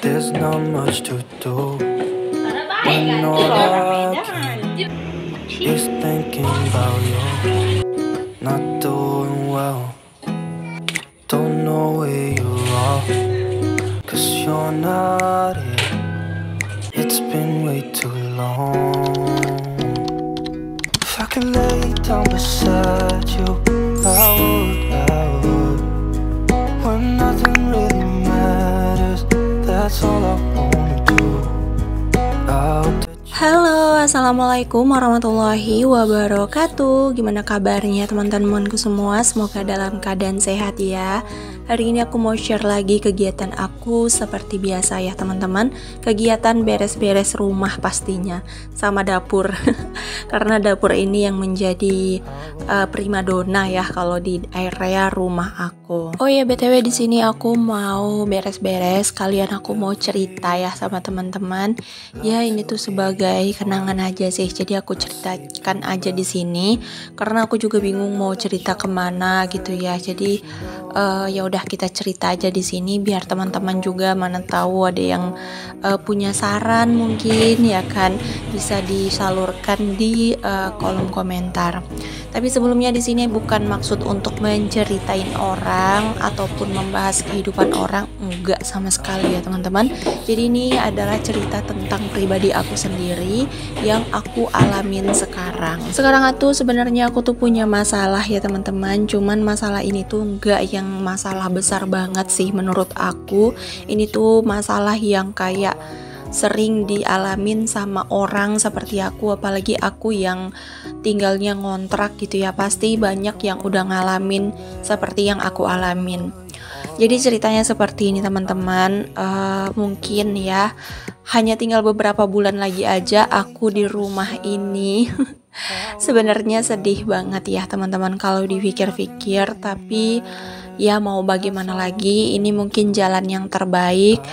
There's not much to do when all I can is thinking about you. Not doing well, don't know where you are, 'cause you're not here. It's been way too long. If I could lay down beside you, I would. When nothing really matters, that's all I wanna do. Halo, assalamualaikum warahmatullahi wabarakatuh. Gimana kabarnya teman-temanku semua? Semoga dalam keadaan sehat ya. Hari ini aku mau share lagi kegiatan aku seperti biasa ya teman-teman. Kegiatan beres-beres rumah pastinya, sama dapur. Karena dapur ini yang menjadi primadona ya kalau di area rumah aku. Oh ya, BTW di sini aku mau beres-beres, kalian aku mau cerita ya sama teman-teman. Ya ini tuh sebagai kenangan aja sih. Jadi aku ceritakan aja di sini karena aku juga bingung mau cerita kemana gitu ya. Jadi ya udah kita cerita aja di sini biar teman-teman juga mana tahu ada yang punya saran mungkin ya kan, bisa disalurkan di kolom komentar. Tapi sebelumnya di sini bukan maksud untuk menceritain orang ataupun membahas kehidupan orang, enggak sama sekali ya teman-teman. Jadi ini adalah cerita tentang pribadi aku sendiri yang aku alamin sekarang. Sekarang tuh sebenarnya aku tuh punya masalah ya teman-teman. Cuman masalah ini tuh enggak yang masalah besar banget sih menurut aku. Ini tuh masalah yang kayak sering dialamin sama orang seperti aku, apalagi aku yang tinggalnya ngontrak gitu ya. Pasti banyak yang udah ngalamin seperti yang aku alamin. Jadi ceritanya seperti ini teman-teman. Mungkin ya hanya tinggal beberapa bulan lagi aja aku di rumah ini. Sebenarnya sedih banget ya teman-teman kalau dipikir-pikir, tapi ya mau bagaimana lagi, ini mungkin jalan yang terbaik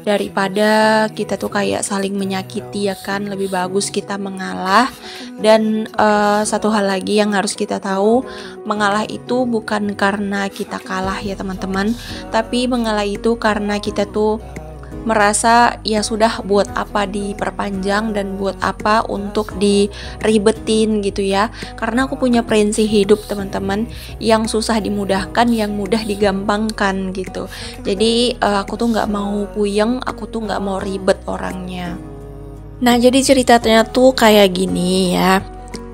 daripada kita tuh kayak saling menyakiti ya kan. Lebih bagus kita mengalah. Dan satu hal lagi yang harus kita tahu, mengalah itu bukan karena kita kalah ya teman-teman, tapi mengalah itu karena kita tuh merasa ya sudah, buat apa diperpanjang dan buat apa untuk diribetin gitu ya. Karena aku punya prinsip hidup teman-teman, yang susah dimudahkan, yang mudah digampangkan gitu. Jadi aku tuh nggak mau puyeng, aku tuh nggak mau ribet orangnya. Nah jadi ceritanya tuh kayak gini ya.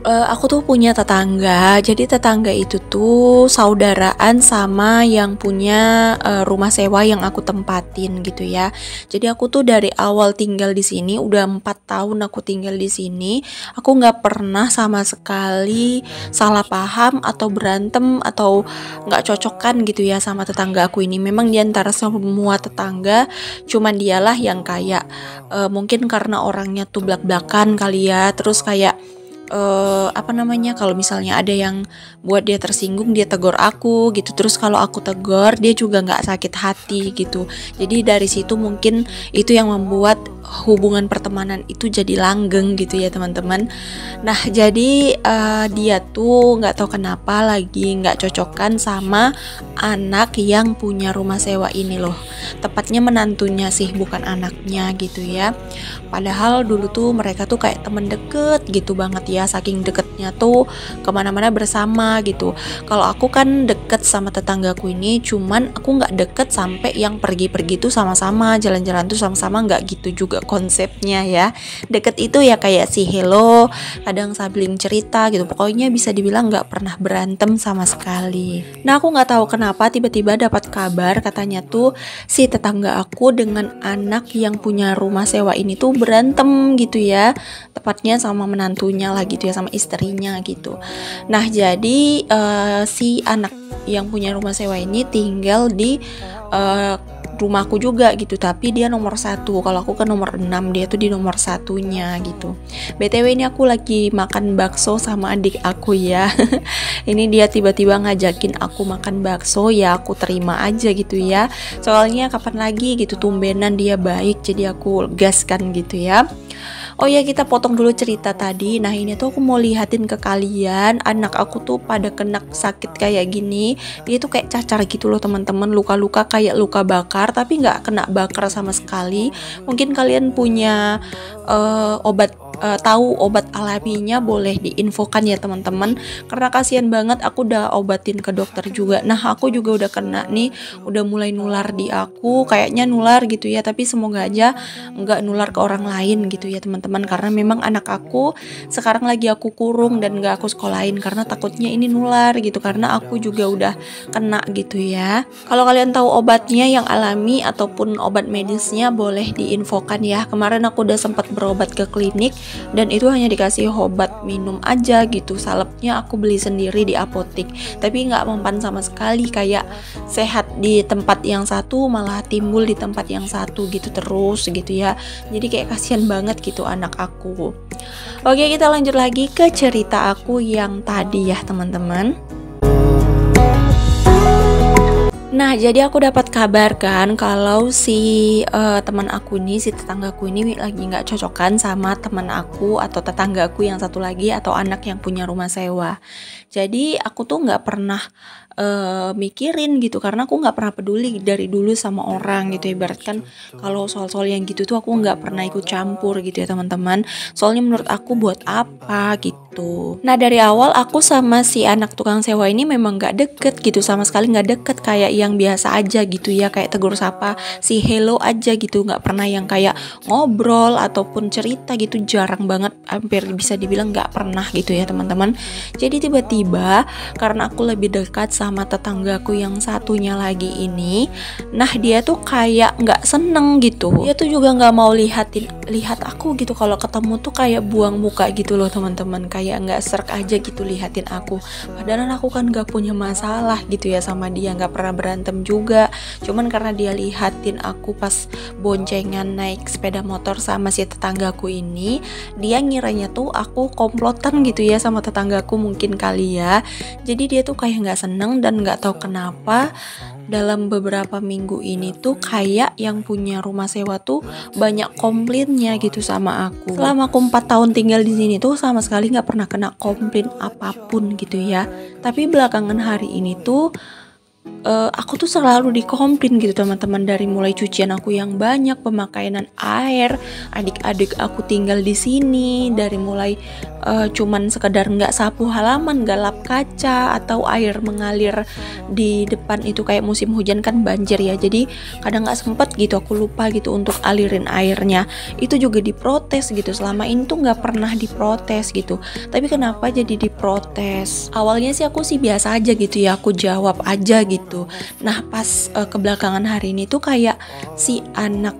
Aku tuh punya tetangga. Jadi tetangga itu tuh saudaraan sama yang punya rumah sewa yang aku tempatin gitu ya. Jadi aku tuh dari awal tinggal di sini, udah 4 tahun aku tinggal di sini. Aku nggak pernah sama sekali salah paham atau berantem atau nggak cocokan gitu ya sama tetangga aku ini. Memang diantara semua tetangga, cuman dialah yang kayak mungkin karena orangnya tuh blak-blakan kali ya. Terus kayak kalau misalnya ada yang buat dia tersinggung, dia tegur aku gitu. Terus kalau aku tegur, dia juga nggak sakit hati gitu. Jadi dari situ mungkin itu yang membuat hubungan pertemanan itu jadi langgeng gitu ya teman-teman. Nah jadi dia tuh nggak tahu kenapa lagi nggak cocokan sama anak yang punya rumah sewa ini loh. Tepatnya menantunya sih, bukan anaknya gitu ya. Padahal dulu tuh mereka tuh kayak temen deket gitu banget ya. Saking deketnya tuh kemana-mana bersama gitu. Kalau aku kan deket sama tetanggaku ini, cuman aku nggak deket sampai yang pergi-pergi tuh sama-sama, jalan-jalan tuh sama-sama, nggak gitu juga konsepnya ya. Deket itu ya kayak si hello, kadang saling cerita gitu. Pokoknya bisa dibilang nggak pernah berantem sama sekali. Nah aku nggak tahu kenapa tiba-tiba dapat kabar katanya tuh si tetangga aku dengan anak yang punya rumah sewa ini tuh berantem gitu ya. Tepatnya sama menantunya lah gitu ya, sama istrinya gitu. Nah jadi si anak yang punya rumah sewa ini tinggal di rumahku juga gitu, tapi dia nomor 1. Kalau aku kan nomor 6, dia tuh di nomor 1-nya gitu. BTW ini aku lagi makan bakso sama adik aku ya. Ini dia tiba-tiba ngajakin aku makan bakso, ya aku terima aja gitu ya. Soalnya kapan lagi gitu, tumbenan dia baik, jadi aku gaskan gitu ya. Oh ya, kita potong dulu cerita tadi. Nah, ini tuh aku mau lihatin ke kalian, anak aku tuh pada kena sakit kayak gini. Dia tuh kayak cacar gitu loh teman-teman, luka-luka kayak luka bakar tapi nggak kena bakar sama sekali. Mungkin kalian punya tahu obat alaminya, boleh diinfokan ya teman-teman, karena kasihan banget. Aku udah obatin ke dokter juga. Nah, aku juga udah kena nih, udah mulai nular di aku, kayaknya nular gitu ya, tapi semoga aja nggak nular ke orang lain gitu ya teman-teman, karena memang anak aku sekarang lagi aku kurung dan nggak aku sekolahin karena takutnya ini nular gitu, karena aku juga udah kena gitu ya. Kalau kalian tahu obatnya yang alami ataupun obat medisnya, boleh diinfokan ya. Kemarin aku udah sempat berobat ke klinik dan itu hanya dikasih obat minum aja gitu. Salepnya aku beli sendiri di apotek, tapi nggak mempan sama sekali. Kayak sehat di tempat yang satu malah timbul di tempat yang satu gitu terus gitu ya. Jadi kayak kasihan banget gitu anak aku. Oke, kita lanjut lagi ke cerita aku yang tadi ya teman-teman. Nah, jadi aku dapat kabar kan kalau si teman aku ini, si tetanggaku ini lagi nggak cocokan sama teman aku atau tetanggaku yang satu lagi atau anak yang punya rumah sewa. Jadi aku tuh nggak pernah mikirin gitu, karena aku nggak pernah peduli dari dulu sama orang gitu. Ibaratkan kalau soal-soal yang gitu tuh aku nggak pernah ikut campur gitu ya teman-teman. Soalnya menurut aku buat apa gitu. Nah, dari awal aku sama si anak tukang sewa ini memang nggak deket gitu, sama sekali nggak deket, kayak yang biasa aja gitu ya, kayak tegur sapa, si hello aja gitu, nggak pernah yang kayak ngobrol ataupun cerita gitu, jarang banget, hampir bisa dibilang nggak pernah gitu ya teman-teman. Jadi tiba-tiba karena aku lebih dekat sama tetanggaku yang satunya lagi ini, nah dia tuh kayak nggak seneng gitu, dia tuh juga nggak mau lihat aku gitu, kalau ketemu tuh kayak buang muka gitu loh teman-teman, kayak nggak serk aja gitu lihatin aku. Padahal aku kan nggak punya masalah gitu ya sama dia, nggak pernah berantem juga, cuman karena dia lihatin aku pas boncengan naik sepeda motor sama si tetanggaku ini, dia ngiranya tuh aku komplotan gitu ya sama tetanggaku mungkin kali ya. Jadi dia tuh kayak nggak seneng, dan nggak tahu kenapa dalam beberapa minggu ini tuh kayak yang punya rumah sewa tuh banyak komplainnya gitu sama aku. Selama aku 4 tahun tinggal di sini tuh sama sekali nggak pernah kena komplain apapun gitu ya. Tapi belakangan hari ini tuh aku tuh selalu dikomplain gitu teman-teman, dari mulai cucian aku yang banyak, pemakaian air, adik-adik aku tinggal di sini, dari mulai cuman sekedar nggak sapu halaman, nggak lap kaca, atau air mengalir di depan itu kayak musim hujan kan banjir ya, jadi kadang nggak sempet gitu, aku lupa gitu untuk alirin airnya, itu juga diprotes gitu. Selama ini tuh nggak pernah diprotes gitu, tapi kenapa jadi diprotes? Awalnya sih aku sih biasa aja gitu ya, aku jawab aja gitu. Nah, pas kebelakangan hari ini tuh kayak si anak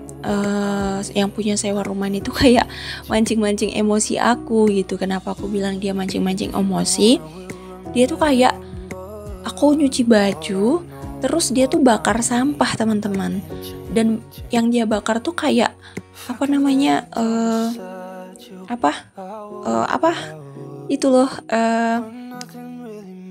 yang punya sewa rumah ini tuh kayak mancing-mancing emosi aku gitu. Kenapa aku bilang dia mancing-mancing emosi? Dia tuh kayak aku nyuci baju, terus dia tuh bakar sampah teman-teman. Dan yang dia bakar tuh kayak apa namanya? Itu loh,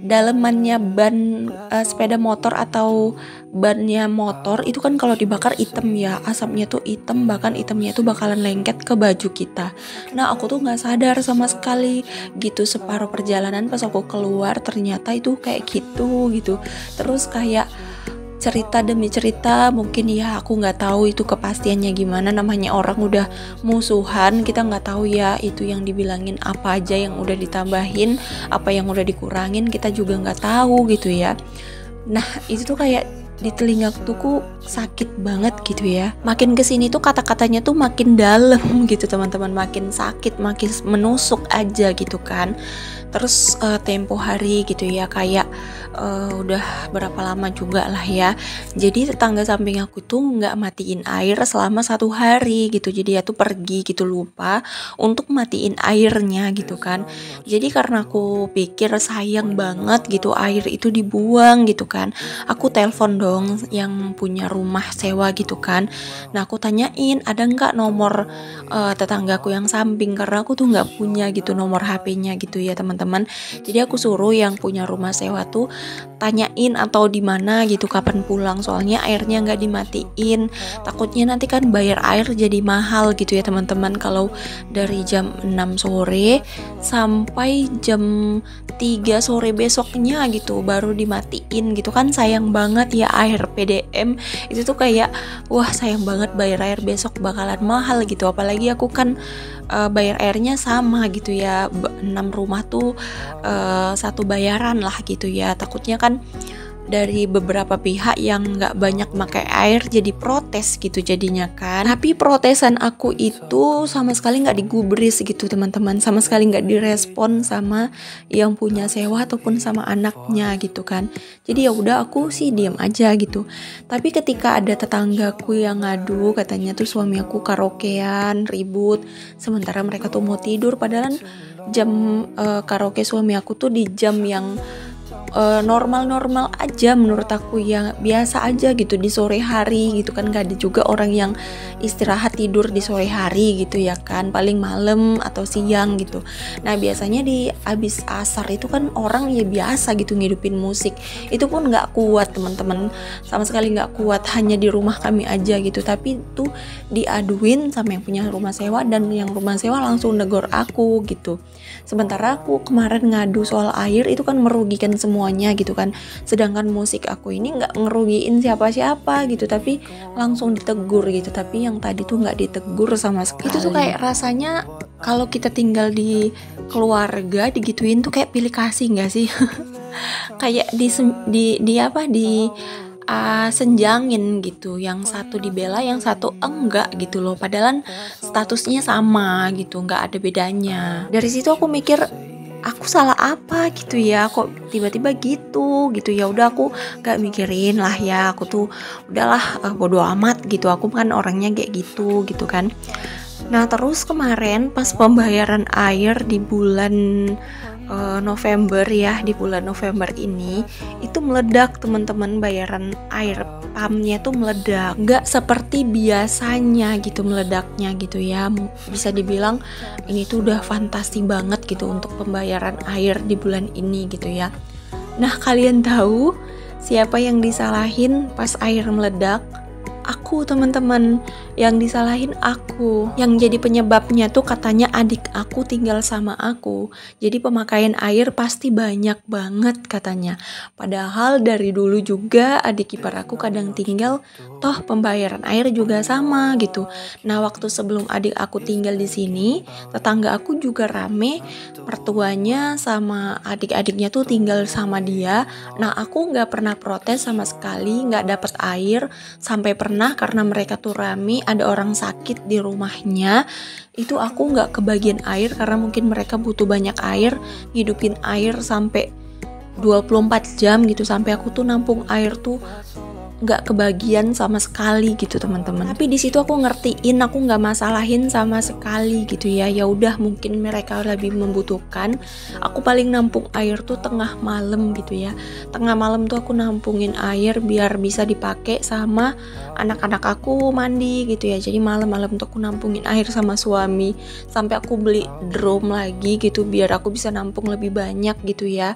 dalemannya ban sepeda motor atau bannya motor itu kan kalau dibakar hitam ya, asapnya tuh hitam, bahkan hitamnya tuh bakalan lengket ke baju kita. Nah, aku tuh nggak sadar sama sekali gitu, separuh perjalanan pas aku keluar ternyata itu kayak gitu. Terus kayak cerita demi cerita, mungkin ya aku nggak tahu itu kepastiannya gimana, namanya orang udah musuhan, kita nggak tahu ya itu yang dibilangin apa aja yang udah ditambahin, apa yang udah dikurangin, kita juga nggak tahu gitu ya. Nah, itu tuh kayak di telinga tuh sakit banget gitu ya. Makin kesini tuh kata-katanya tuh makin dalam gitu teman-teman, makin sakit, makin menusuk aja gitu kan. Terus tempo hari gitu ya, kayak udah berapa lama juga lah ya, jadi tetangga samping aku tuh nggak matiin air selama 1 hari gitu. Jadi dia tuh pergi gitu, lupa untuk matiin airnya gitu kan. Jadi karena aku pikir sayang banget gitu air itu dibuang gitu kan, aku telepon dong yang punya rumah sewa gitu kan. Nah, aku tanyain ada nggak nomor tetanggaku yang samping, karena aku tuh nggak punya gitu nomor HP-nya gitu ya teman-teman. Jadi aku suruh yang punya rumah sewa tuh tanyain atau di mana gitu kapan pulang, soalnya airnya nggak dimatiin, takutnya nanti kan bayar air jadi mahal gitu ya teman-teman, kalau dari jam 6 sore sampai jam 3 sore besoknya gitu baru dimatiin gitu kan, sayang banget ya air PDM itu tuh kayak wah sayang banget, bayar air besok bakalan mahal gitu, apalagi aku kan bayar airnya sama gitu ya, 6 rumah tuh satu bayaran lah gitu ya, takutnya kan dari beberapa pihak yang nggak banyak pakai air jadi protes gitu jadinya kan. Tapi protesan aku itu sama sekali nggak digubris gitu teman-teman, sama sekali nggak direspon sama yang punya sewa ataupun sama anaknya gitu kan. Jadi ya udah aku sih diam aja gitu. Tapi ketika ada tetanggaku yang ngadu katanya tuh suami aku karaokean ribut, sementara mereka tuh mau tidur, padahal jam karaoke suami aku tuh di jam yang normal-normal aja menurut aku, ya biasa aja gitu di sore hari gitu kan, gak ada juga orang yang istirahat tidur di sore hari gitu ya kan, paling malam atau siang gitu. Nah biasanya di abis asar itu kan orang ya biasa gitu ngidupin musik, itu pun gak kuat teman-teman, sama sekali gak kuat, hanya di rumah kami aja gitu. Tapi tuh diaduin sama yang punya rumah sewa, dan yang rumah sewa langsung negor aku gitu. Sementara aku kemarin ngadu soal air itu kan merugikan semuanya gitu kan, sedangkan musik aku ini nggak ngerugiin siapa-siapa gitu, tapi langsung ditegur gitu. Tapi yang tadi tuh nggak ditegur sama sekali. Itu tuh kayak rasanya kalau kita tinggal di keluarga digituin tuh kayak pilih kasih nggak sih? Kayak senjangin gitu, yang satu dibela yang satu enggak gitu loh, padahal statusnya sama gitu, nggak ada bedanya. Dari situ aku mikir aku salah apa gitu ya, kok tiba-tiba gitu ya. Udah aku nggak mikirin lah ya, aku tuh udahlah bodo amat gitu, aku kan orangnya kayak gitu kan. Nah terus kemarin pas pembayaran air di bulan November ya, di bulan November ini itu meledak teman-teman, bayaran air pumpnya tuh meledak, nggak seperti biasanya gitu meledaknya gitu ya. Bisa dibilang ini tuh udah fantasi banget gitu untuk pembayaran air di bulan ini gitu ya. Nah kalian tahu siapa yang disalahin pas air meledak? Aku teman-teman, yang disalahin aku. Yang jadi penyebabnya tuh katanya adik aku tinggal sama aku, jadi pemakaian air pasti banyak banget katanya. Padahal dari dulu juga adik ipar aku kadang tinggal, toh pembayaran air juga sama gitu. Nah waktu sebelum adik aku tinggal di sini, tetangga aku juga rame, mertuanya sama adik-adiknya tuh tinggal sama dia. Nah aku nggak pernah protes sama sekali, nggak dapet air. Sampai pernah karena mereka tuh rame, ada orang sakit di rumahnya, itu aku nggak kebagian air karena mungkin mereka butuh banyak air, hidupin air sampai 24 jam gitu, sampai aku tuh nampung air tuh nggak kebagian sama sekali gitu teman-teman. Tapi di situ aku ngertiin, aku nggak masalahin sama sekali gitu ya. Ya udah mungkin mereka lebih membutuhkan. Aku paling nampung air tuh tengah malam gitu ya. Tengah malam tuh aku nampungin air biar bisa dipakai sama anak-anak aku mandi gitu ya. Jadi malam-malam tuh aku nampungin air sama suami, sampai aku beli drum lagi gitu biar aku bisa nampung lebih banyak gitu ya.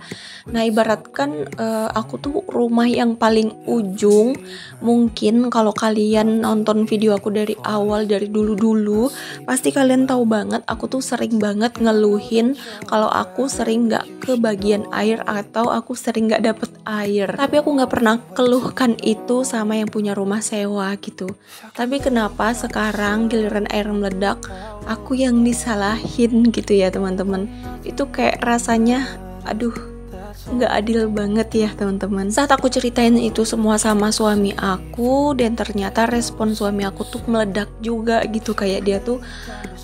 Nah ibaratkan aku tuh rumah yang paling ujung. Mungkin kalau kalian nonton video aku dari awal, dari dulu pasti kalian tahu banget aku tuh sering banget ngeluhin kalau aku sering gak kebagian air atau aku sering gak dapet air. Tapi aku gak pernah keluhkan itu sama yang punya rumah sewa gitu. Tapi kenapa sekarang giliran air meledak aku yang disalahin gitu ya teman-teman. Itu kayak rasanya aduh, nggak adil banget ya teman-teman. Saat aku ceritain itu semua sama suami aku, dan ternyata respon suami aku tuh meledak juga gitu, kayak dia tuh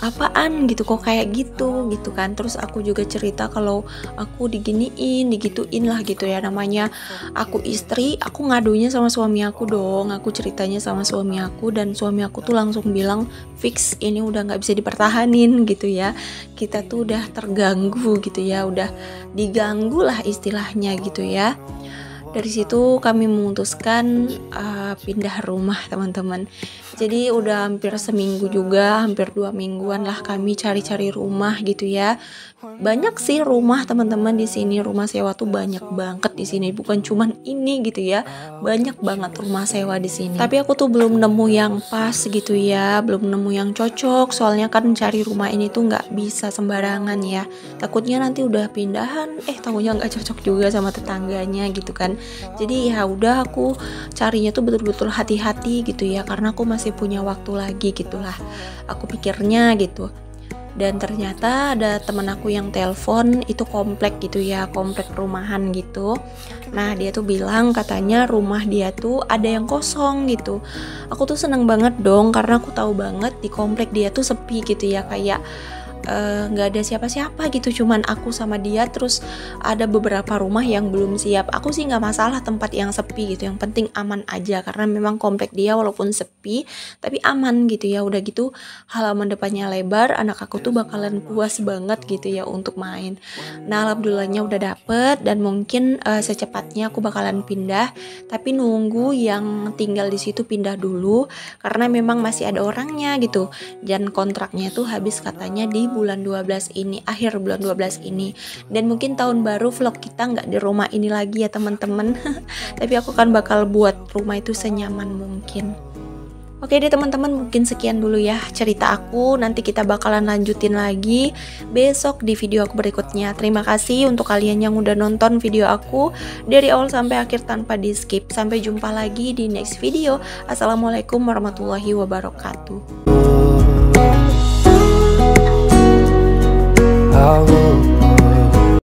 apaan gitu kok kayak gitu kan. Terus aku juga cerita kalau aku digituin lah gitu ya, namanya aku istri, aku ngadunya sama suami aku dong, aku ceritanya sama suami aku, dan suami aku tuh langsung bilang fix ini udah nggak bisa dipertahanin gitu ya, kita tuh udah terganggu gitu ya, udah diganggu lah istilahnya gitu ya. Dari situ kami memutuskan pindah rumah teman-teman. Jadi udah hampir seminggu juga, hampir 2 mingguan lah kami cari-cari rumah gitu ya. Banyak sih rumah teman-teman di sini, rumah sewa tuh banyak banget di sini, bukan cuman ini gitu ya. Banyak banget rumah sewa di sini. Tapi aku tuh belum nemu yang pas gitu ya, belum nemu yang cocok. Soalnya kan cari rumah ini tuh nggak bisa sembarangan ya. Takutnya nanti udah pindahan, tahunya nggak cocok juga sama tetangganya gitu kan. Jadi ya udah aku carinya tuh betul-betul hati-hati gitu ya, karena aku masih punya waktu lagi gitulah. Aku pikirnya gitu. Dan ternyata ada temen aku yang telepon, itu komplek gitu ya, komplek perumahan gitu. Nah dia tuh bilang katanya rumah dia tuh ada yang kosong gitu. Aku tuh seneng banget dong, karena aku tahu banget di komplek dia tuh sepi gitu ya, kayak nggak ada siapa-siapa gitu, cuman aku sama dia. Terus ada beberapa rumah yang belum siap. Aku sih nggak masalah tempat yang sepi gitu, yang penting aman aja, karena memang komplek dia walaupun sepi tapi aman gitu ya. Udah gitu halaman depannya lebar, anak aku tuh bakalan puas banget gitu ya untuk main. Nah alhamdulillahnya udah dapet, dan mungkin secepatnya aku bakalan pindah, tapi nunggu yang tinggal di situ pindah dulu, karena memang masih ada orangnya gitu, dan kontraknya tuh habis katanya di bulan 12 ini, akhir bulan 12 ini. Dan mungkin tahun baru vlog kita nggak di rumah ini lagi ya teman-teman. Tapi aku kan bakal buat rumah itu senyaman mungkin. Oke deh teman-teman, mungkin sekian dulu ya cerita aku. Nanti kita bakalan lanjutin lagi besok di video aku berikutnya. Terima kasih untuk kalian yang udah nonton video aku dari awal sampai akhir tanpa di skip. Sampai jumpa lagi di next video. Assalamualaikum warahmatullahi wabarakatuh.